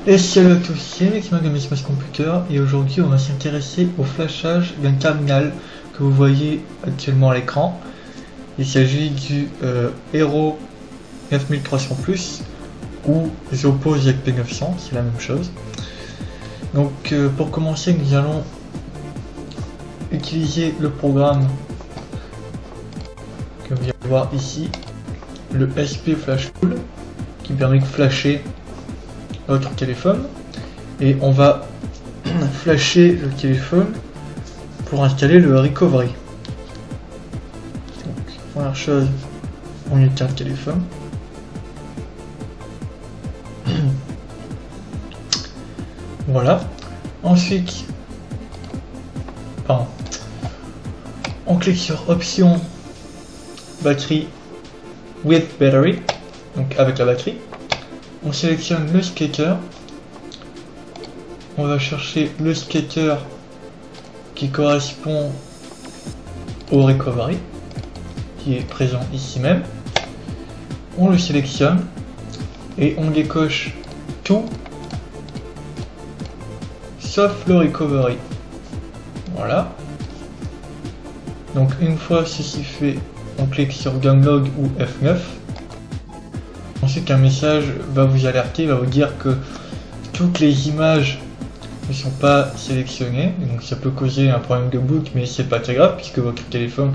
Et salut à tous, c'est Maxima de Espace Computer et aujourd'hui on va s'intéresser au flashage d'un terminal que vous voyez actuellement à l'écran. Il s'agit du Hero 9300 Plus ou Zopo ZP900, c'est la même chose. Donc pour commencer nous allons utiliser le programme que vous allez voir ici, le SP Flash Tool, qui permet de flasher votre téléphone, et on va flasher le téléphone pour installer le recovery. Donc, première chose, on éteint le téléphone. Voilà. Ensuite, on clique sur option batterie with battery, donc avec la batterie. On sélectionne le skater. On va chercher le skater qui correspond au recovery, qui est présent ici même. On le sélectionne et on décoche tout sauf le recovery. Voilà. Donc une fois ceci fait, on clique sur download ou F9. Ensuite un message va vous alerter, va vous dire que toutes les images ne sont pas sélectionnées, donc ça peut causer un problème de boot, mais c'est pas très grave puisque votre téléphone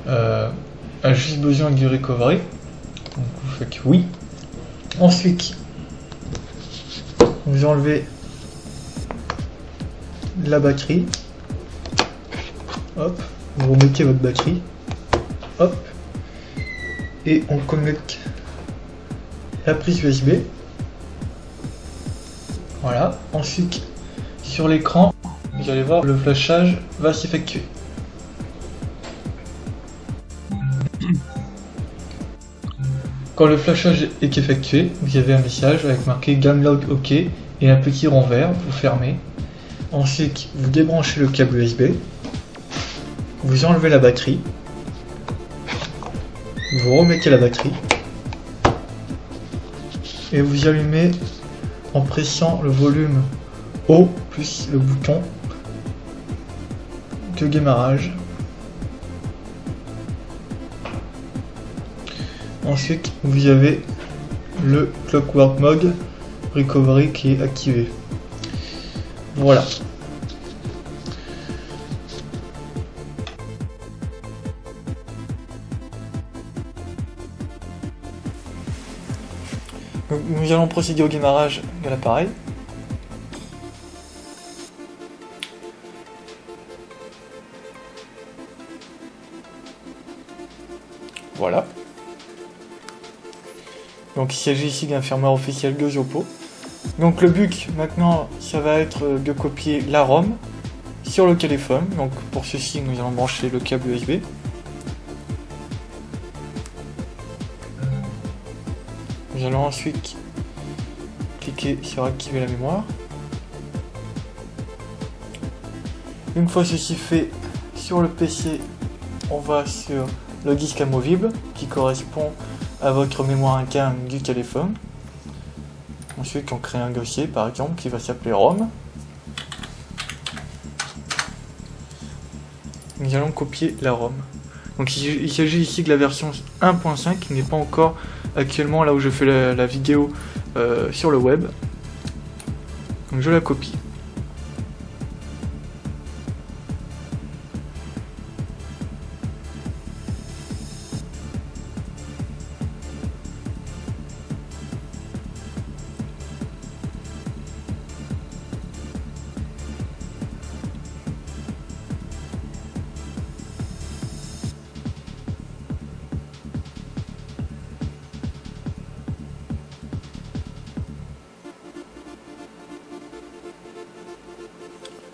a juste besoin du recovery. Donc vous faites oui. Ensuite vous enlevez la batterie, hop, vous remettez votre batterie, hop, et on connecte la prise USB. Voilà. Ensuite, sur l'écran, vous allez voir le flashage va s'effectuer. Quand le flashage est effectué, vous avez un message avec marqué download OK et un petit rond vert. Vous fermez. Ensuite, vous débranchez le câble USB. Vous enlevez la batterie. Vous remettez la batterie. Et vous allumez en pressant le volume haut plus le bouton de démarrage. Ensuite vous avez le Clockwork Mode Recovery qui est activé. Voilà. Donc, nous allons procéder au démarrage de l'appareil. Voilà. Donc il s'agit ici d'un firmware officiel de Zopo. Donc le but maintenant, ça va être de copier la ROM sur le téléphone. Donc pour ceci, nous allons brancher le câble USB. Nous allons ensuite cliquer sur activer la mémoire. Une fois ceci fait, sur le PC, on va sur le disque amovible qui correspond à votre mémoire interne du téléphone. Ensuite, on crée un dossier par exemple qui va s'appeler ROM. Nous allons copier la ROM. Donc il s'agit ici de la version 1.5 qui n'est pas encore actuellement là où je fais la vidéo sur le web. Donc je la copie.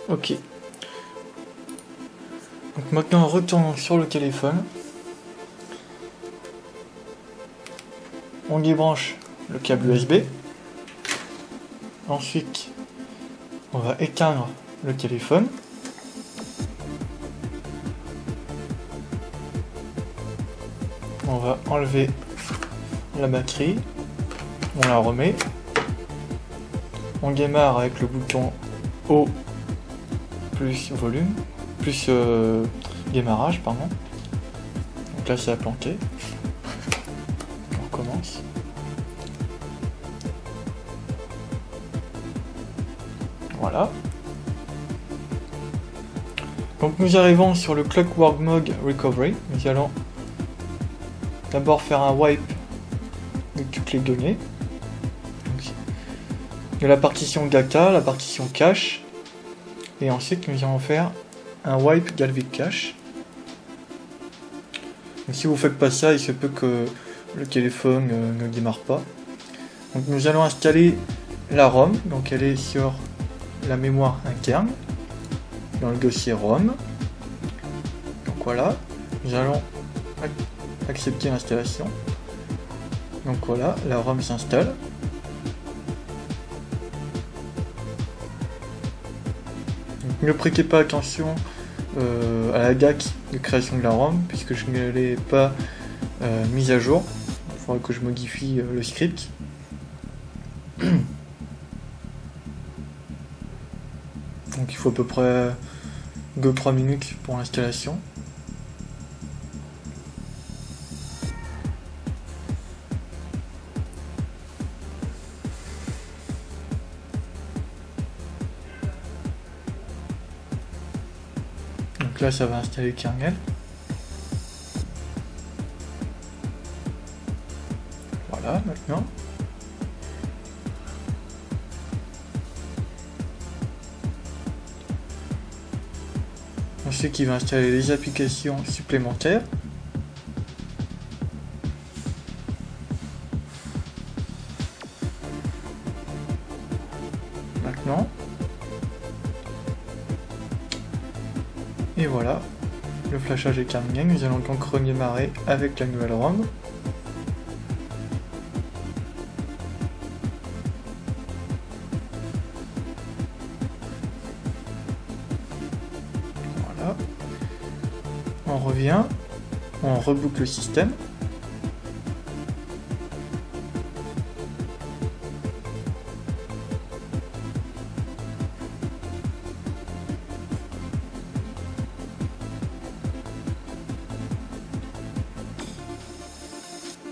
Ok. Donc maintenant, retournons sur le téléphone. On débranche le câble USB. Ensuite, on va éteindre le téléphone. On va enlever la batterie. On la remet. on démarre avec le bouton O plus volume, plus démarrage, pardon. Donc là, ça a planté. On recommence. Voilà. Donc nous arrivons sur le Clockwork Mode Recovery. Nous allons d'abord faire un wipe de toutes les données. Donc, de la partition data, la partition cache. Et ensuite nous allons faire un wipe Dalvik cache. Donc, si vous ne faites pas ça, il se peut que le téléphone ne démarre pas. Donc nous allons installer la ROM. Donc elle est sur la mémoire interne dans le dossier ROM. Donc voilà, nous allons accepter l'installation. Donc voilà, la ROM s'installe. Ne prêtez pas attention à la date de création de la ROM puisque je ne l'ai pas mise à jour. Il faudra que je modifie le script. Donc il faut à peu près 2-3 minutes pour l'installation. Donc là ça va installer le kernel. Voilà maintenant. Ensuite, il va installer les applications supplémentaires. Maintenant. Et voilà, le flashage est terminé. Nous allons donc redémarrer avec la nouvelle ROM. On revient, on reboucle le système.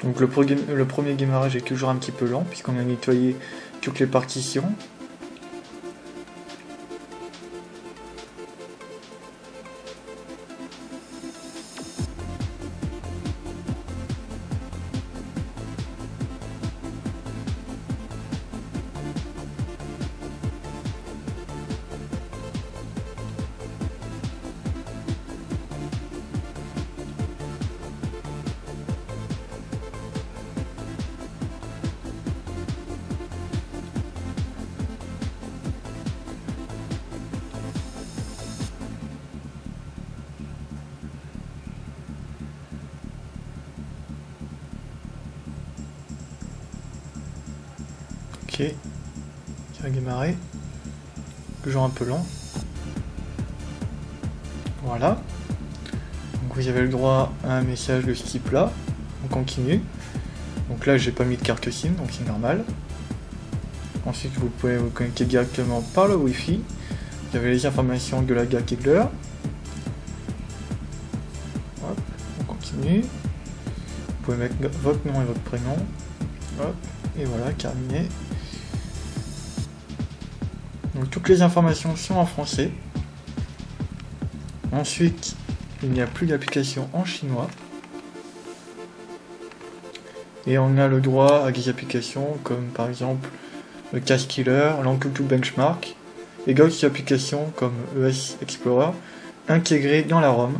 Donc le premier démarrage est toujours un petit peu lent puisqu'on a nettoyé toutes les partitions. Ok, ça va démarrer, toujours un peu lent. Voilà, donc vous avez le droit à un message de ce type là, on continue. Donc là j'ai pas mis de carte SIM, donc c'est normal. Ensuite vous pouvez vous connecter directement par le Wi-Fi. Vous avez les informations de la date et de l'heure. Hop, on continue. Vous pouvez mettre votre nom et votre prénom. Hop, et voilà, terminé. Donc toutes les informations sont en français. Ensuite, il n'y a plus d'application en chinois. Et on a le droit à des applications comme par exemple le Task Killer, l'Antutu Benchmark et d'autres applications comme ES Explorer intégrées dans la ROM.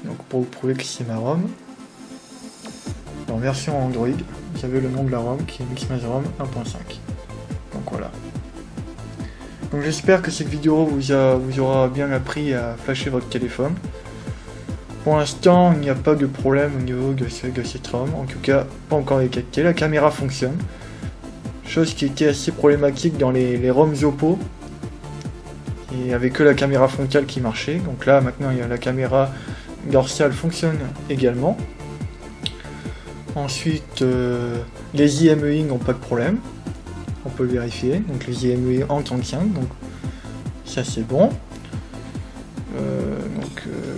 Donc pour vous prouver que c'est ma ROM, en version Android, vous avez le nom de la ROM qui est MixMaxROM 1.5. Donc voilà. Donc j'espère que cette vidéo vous aura bien appris à flasher votre téléphone. Pour l'instant, il n'y a pas de problème au niveau de cette ROM, en tout cas pas encore détecté. La caméra fonctionne, chose qui était assez problématique dans les ROM Oppo. Il n'y avait que la caméra frontale qui marchait, donc là maintenant il y a la caméra dorsale fonctionne également. Ensuite, les IMEI n'ont pas de problème. On peut le vérifier. Donc les IMEI en 35, donc ça c'est bon.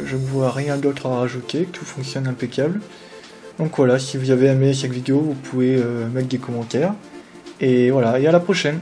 Je ne vois rien d'autre à rajouter, tout fonctionne impeccable. Donc voilà, si vous avez aimé cette vidéo, vous pouvez mettre des commentaires. Et voilà, et à la prochaine.